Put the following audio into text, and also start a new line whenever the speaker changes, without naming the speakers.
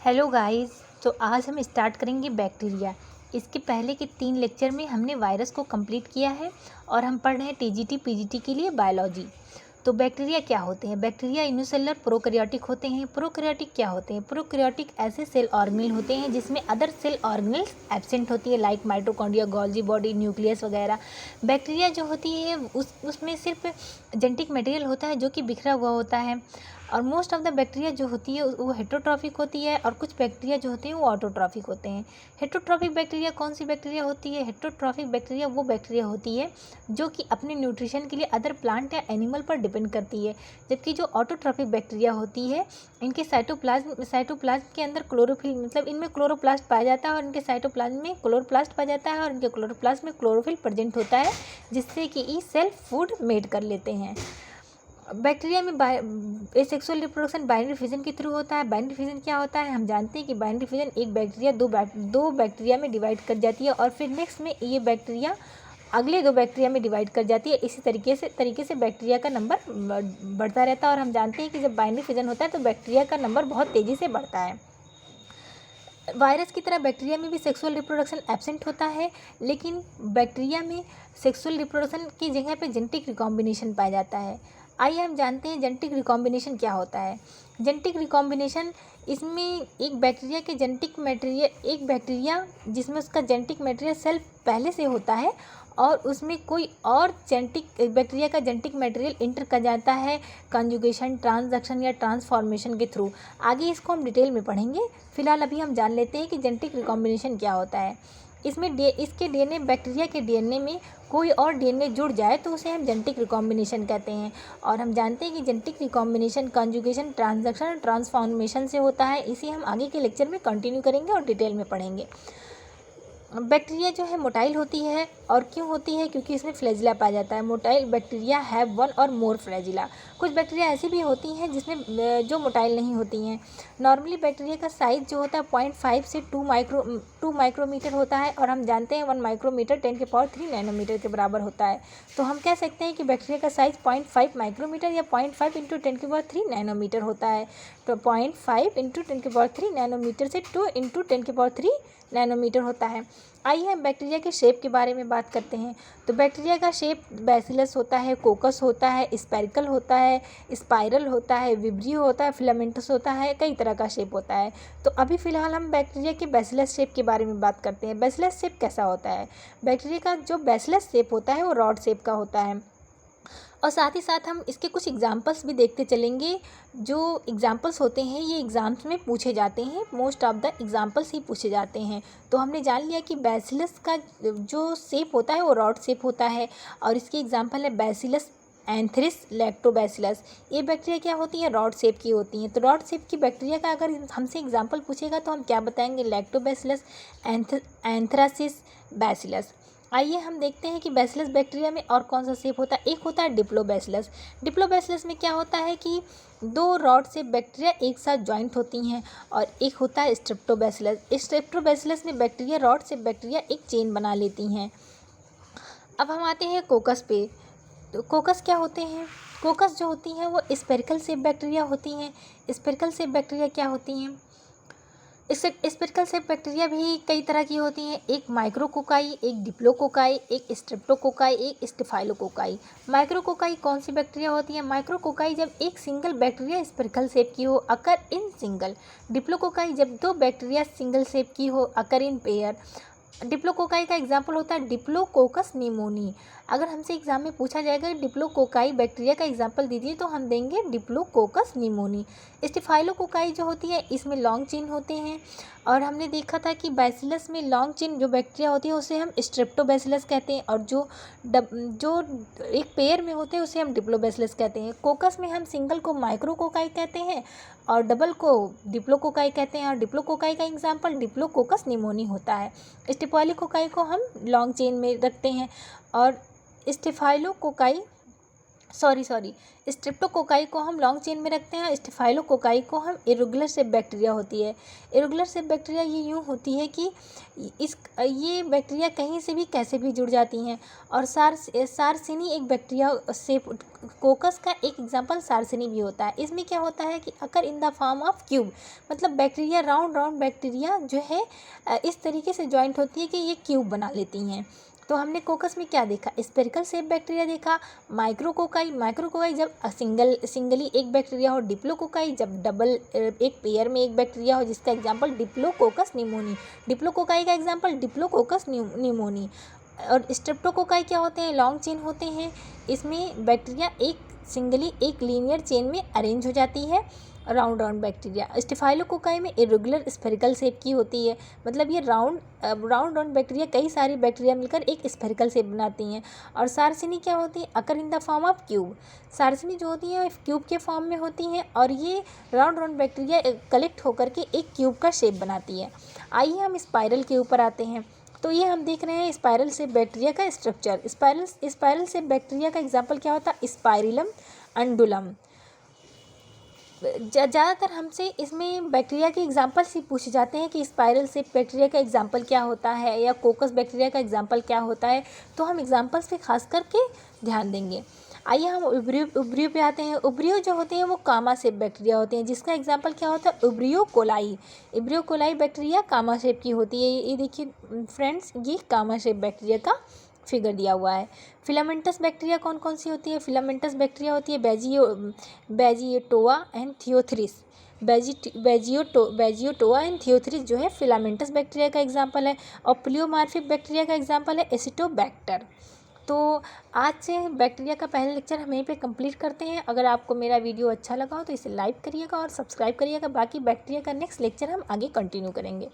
Hello guys. तो आज हम स्टार्ट करेंगे बैक्टीरिया। इसके पहले के 3 लेक्चर में हमने वायरस को कंप्लीट किया है और हम पढ़ रहे हैं टीजीटी पीजीटी के लिए बायोलॉजी। तो बैक्टीरिया क्या होते हैं? बैक्टीरिया यूनिसेलुलर प्रोकैरियोटिक होते हैं। प्रोकैरियोटिक क्या होते हैं? प्रोकैरियोटिक ऐसे सेल ऑर्गेनेल होते हैं जिसमें अदर सेल ऑर्गेनेल्स एब्सेंट होती है, like mitochondria, Golgi body, nucleus वगैरह। बैक्टीरिया जो होती है उसमें सिर्फ जेनेटिक मटेरियल होता है जो कि बिखरा हुआ होता है। और मोस्ट ऑफ द बैक्टीरिया जो होती है वो हेटरोट्रॉफिक होती है और कुछ बैक्टीरिया जो होते हैं वो ऑटोट्रॉफिक होते हैं। हेटरोट्रॉफिक बैक्टीरिया कौन सी बैक्टीरिया होती है? हेटरोट्रॉफिक बैक्टीरिया वो बैक्टीरिया होती है जो कि अपने न्यूट्रिशन के लिए अदर प्लांट या एनिमल पर डिपेंड करती है। जबकि जो ऑटोट्रॉफिक बैक्टीरिया होती है इनके साइटोप्लाज्म के अंदर क्लोरोफिल, मतलब इनमें क्लोरोप्लास्ट पाया जाता है और इनके साइटोप्लाज्म में क्लोरोप्लास्ट पाया जाता है और इनके क्लोरोप्लास्ट में क्लोरोफिल प्रेजेंट होता है जिससे कि ई सेल्फ फूड मेड कर लेते हैं। बैक्टीरिया में सेक्सुअल रिप्रोडक्शन बाइनरी फिजन के थ्रू होता है। बाइनरी फिजन क्या होता है? हम जानते हैं कि बाइनरी फिजन एक बैक्टीरिया दो बैक्टीरिया में डिवाइड कर जाती है और फिर नेक्स्ट में ये बैक्टीरिया अगले 2 बैक्टीरिया में डिवाइड कर जाती है। इसी तरीके से बैक्टीरिया का नंबर बढ़ता रहता है और हम जानते हैं कि जब बाइनरी फिजन होता है तो बैक्टीरिया का नंबर बहुत तेज़ी से बढ़ता है। वायरस की तरह बैक्टीरिया में भी सेक्सुअल रिप्रोडक्शन एब्सेंट होता है, लेकिन बैक्टीरिया में सेक्सुअल रिप्रोडक्शन की जगह पे जेनेटिक रिकॉम्बिनेशन पाया जाता है। आइए हम जानते हैं जेनेटिक रिकॉम्बिनेशन क्या होता है। जेनेटिक रिकॉम्बिनेशन, इसमें एक बैक्टीरिया के जेनेटिक मटेरियल, एक बैक्टीरिया जिसमें उसका जेनेटिक मटेरियल सेल पहले से होता है और उसमें कोई और बैक्टीरिया का जेनेटिक मटेरियल इंटर कर जाता है कंजुगेशन, ट्रांसडक्शन या ट्रांसफॉर्मेशन के थ्रू। आगे इसको हम डिटेल में पढ़ेंगे। फिलहाल अभी हम जान लेते हैं कि जेनेटिक रिकॉम्बिनेशन क्या होता है। इसके डीएनए, बैक्टीरिया के डीएनए में कोई और डीएनए जुड़ जाए तो उसे हम जेनेटिक रिकॉम्बिनेशन कहते हैं। और हम जानते हैं कि जेनेटिक रिकॉम्बिनेशन कंजुगेशन, ट्रांसडक्शन और ट्रांसफॉर्मेशन से होता है। इसे हम आगे के लेक्चर में कंटिन्यू करेंगे और डिटेल में पढ़ेंगे। बैक्टीरिया जो है मोटाइल होती है और क्यों होती है? क्योंकि इसमें फ्लैजिला पाया जाता है। मोटाइल बैक्टीरिया हैव 1 और मोर फ्लैजिला। कुछ बैक्टीरिया ऐसी भी होती हैं जिसमें जो मोटाइल नहीं होती हैं। नॉर्मली बैक्टीरिया का साइज़ जो होता है 0.5 से 2 माइक्रोमीटर होता है और हम जानते हैं 1 माइक्रोमीटर 10³ नैनोमीटर के बराबर होता है। तो हम कह सकते हैं कि बैक्टीरिया का साइज़ 0.5 माइक्रोमीटर या 0.5 × 10³ नैनोमीटर होता है। तो 0.5 × 10³ नैनोमीटर से 2 × 10³ नैनोमीटर होता है। आइए हम बैक्टीरिया के शेप के बारे में बात करते हैं। तो बैक्टीरिया का शेप बैसिलस होता है, कोकस होता है, स्पेरिकल होता है, स्पाइरल होता है, विब्रियो होता है, फिलामेंटस होता है, कई तरह का शेप होता है। तो अभी फ़िलहाल हम बैक्टीरिया के बैसिलस शेप के बारे में बात करते हैं। बैसिलस शेप कैसा होता है? बैक्टीरिया का जो बैसिलस शेप होता है वो रॉड शेप का होता है। और साथ ही साथ हम इसके कुछ एग्जांपल्स भी देखते चलेंगे। जो एग्जांपल्स होते हैं ये एग्ज़ाम्स में पूछे जाते हैं, मोस्ट ऑफ द एग्जांपल्स ही पूछे जाते हैं। तो हमने जान लिया कि बैसिलस का जो शेप होता है वो रॉड शेप होता है और इसके एग्जांपल है बैसिलस एंथ्रिस, लैक्टोबैसिलस। ये बैक्टीरिया क्या होती है? रॉड शेप की होती हैं। तो रॉड शेप की बैक्टीरिया का अगर हमसे एग्जाम्पल पूछेगा तो हम क्या बताएंगे? Lactobacillus, anthracis, bacillus. आइए हम देखते हैं कि बैसिलस बैक्टीरिया में और कौन सा शेप होता है। एक होता है डिप्लोबैसिलस। डिप्लोबैसिलस में क्या होता है कि 2 रॉड से बैक्टीरिया एक साथ जॉइंट होती हैं। और एक होता है स्ट्रेप्टोबैसिलस। स्ट्रेप्टोबैसिलस में बैक्टीरिया, रॉड से बैक्टीरिया एक चेन बना लेती हैं। अब हम आते हैं कोकस पे। तो कोकस क्या होते हैं? कोकस जो होती हैं वो स्पेरिकल शेप बैक्टीरिया होती हैं। स्पेरिकल शेप बैक्टीरिया क्या होती हैं? इससे स्पेरिकल शेप बैक्टीरिया भी कई तरह की होती हैं। एक माइक्रोकोकाई, एक डिप्लोकोकाई, एक स्ट्रेप्टोकोकाई, एक स्टेफाइलोकोकाई। माइक्रोकोकाई कौन सी बैक्टीरिया होती है? माइक्रोकोकाई जब एक सिंगल बैक्टीरिया स्पेरिकल शेप की हो, अकर इन सिंगल। डिप्लोकोकाई जब 2 बैक्टीरिया सिंगल शेप की हो, अकर इन पेयर। डिप्लोकोकाई का एग्जाम्पल होता है डिप्लोकोकस निमोनी। अगर हमसे एग्जाम में पूछा जाएगा डिप्लोकोकाई बैक्टीरिया का एग्जाम्पल दीजिए तो हम देंगे डिप्लोकोकस निमोनी। स्टेफाइलोकोकाई जो होती है इसमें लॉन्ग चेन होते हैं और हमने देखा था कि बैसिलस में लॉन्ग चेन जो बैक्टीरिया होती है उसे हम स्ट्रेप्टोबैसिलस कहते हैं और जो एक पेयर में होते हैं उसे हम डिप्लोबैसिलस कहते हैं। कोकस में हम सिंगल को माइक्रोकोकाई कहते हैं और डबल को डिप्लोकोकाई कहते हैं और डिप्लोकोकाई का एग्जाम्पल डिप्लोकोकस निमोनी होता है। स्टेफाइलोकोकाई को हम लॉन्ग चेन में रखते हैं और स्टेफाइलोकोकाई सॉरी स्ट्रेप्टोकोकाई को हम लॉन्ग चेन में रखते हैं, स्टेफाइलोकोकाई को हम इरेगुलर शेप बैक्टीरिया होती है। इरेगुलर शेप बैक्टीरिया ये यूँ होती है कि ये बैक्टीरिया कहीं से भी कैसे भी जुड़ जाती हैं। और सारसिनी एक बैक्टीरिया शेप, कोकस का एक एग्जांपल सारसिनी भी होता है। इसमें क्या होता है कि occur in the form of cube, मतलब बैक्टीरिया राउंड बैक्टीरिया जो है इस तरीके से जॉइंट होती है कि ये क्यूब बना लेती हैं। तो हमने कोकस में क्या देखा, स्पेरिकल शेप बैक्टीरिया देखा। माइक्रोकोकाई जब सिंगली एक बैक्टीरिया हो। डिप्लोकोकाई जब डबल एक पेयर में एक बैक्टीरिया हो, जिसका एग्जांपल डिप्लोकोकस निमोनी। डिप्लोकोकाई का एग्जांपल डिप्लोकोकस निमोनी। और स्ट्रेप्टोकोकाई क्या होते हैं, लॉन्ग चेन होते हैं। इसमें बैक्टीरिया एक लीनियर चेन में अरेंज हो जाती है, राउंड बैक्टीरिया। स्टेफाइलोकोकाई में इरेगुलर स्फेरिकल शेप की होती है, मतलब ये राउंड बैक्टीरिया कई सारी बैक्टीरिया मिलकर एक स्फेरिकल शेप बनाती हैं। और सारसिनी क्या होती है, occur in the form of cube. Sarcinae जो होती है क्यूब के फॉर्म में होती हैं और ये राउंड बैक्टीरिया कलेक्ट होकर के एक क्यूब का शेप बनाती है। आइए हम स्पाइरल के ऊपर आते हैं। तो ये हम देख रहे हैं स्पाइरल शेप बैक्टीरिया का स्ट्रक्चर। स्पाइरल शेप बैक्टीरिया का एग्जाम्पल क्या होता है, स्पाइरिलम, अंडुलम। ज़्यादातर हमसे इसमें बैक्टीरिया के एग्जाम्पल्स ही पूछे जाते हैं कि स्पाइरल शेप बैक्टीरिया का एग्जाम्पल क्या होता है या कोकस बैक्टीरिया का एग्जाम्पल क्या होता है। तो हम एग्जाम्पल्स पे खास करके ध्यान देंगे। आइए हम उब्रियो पे आते हैं। उब्रियो जो होते हैं वो कामा शेप बैक्टीरिया होते हैं, जिसका एग्जाम्पल क्या होता है, उब्रियो कोलाई बैक्टीरिया कामा शेप की होती है। ये देखिए फ्रेंड्स, ये कामा शेप बैक्टीरिया का फिगर दिया हुआ है। फिलामेंटस बैक्टीरिया कौन कौन सी होती है, फिलामेंटस बैक्टीरिया होती है बेजियोटोआ एंड थियोथ्रिस। बेजियोटोआ एंड थियोथ्रिस जो है फिलामेंटस बैक्टीरिया का एग्जाम्पल है। और प्लियोमार्फिक बैक्टीरिया का एग्जाम्पल है एसिटोबैक्टर। तो आज से बैक्टीरिया का पहला लेक्चर हम यहीं पे कंप्लीट करते हैं। अगर आपको मेरा वीडियो अच्छा लगा हो तो इसे लाइक करिएगा और सब्सक्राइब करिएगा। बाकी बैक्टीरिया का नेक्स्ट लेक्चर हम आगे कंटिन्यू करेंगे।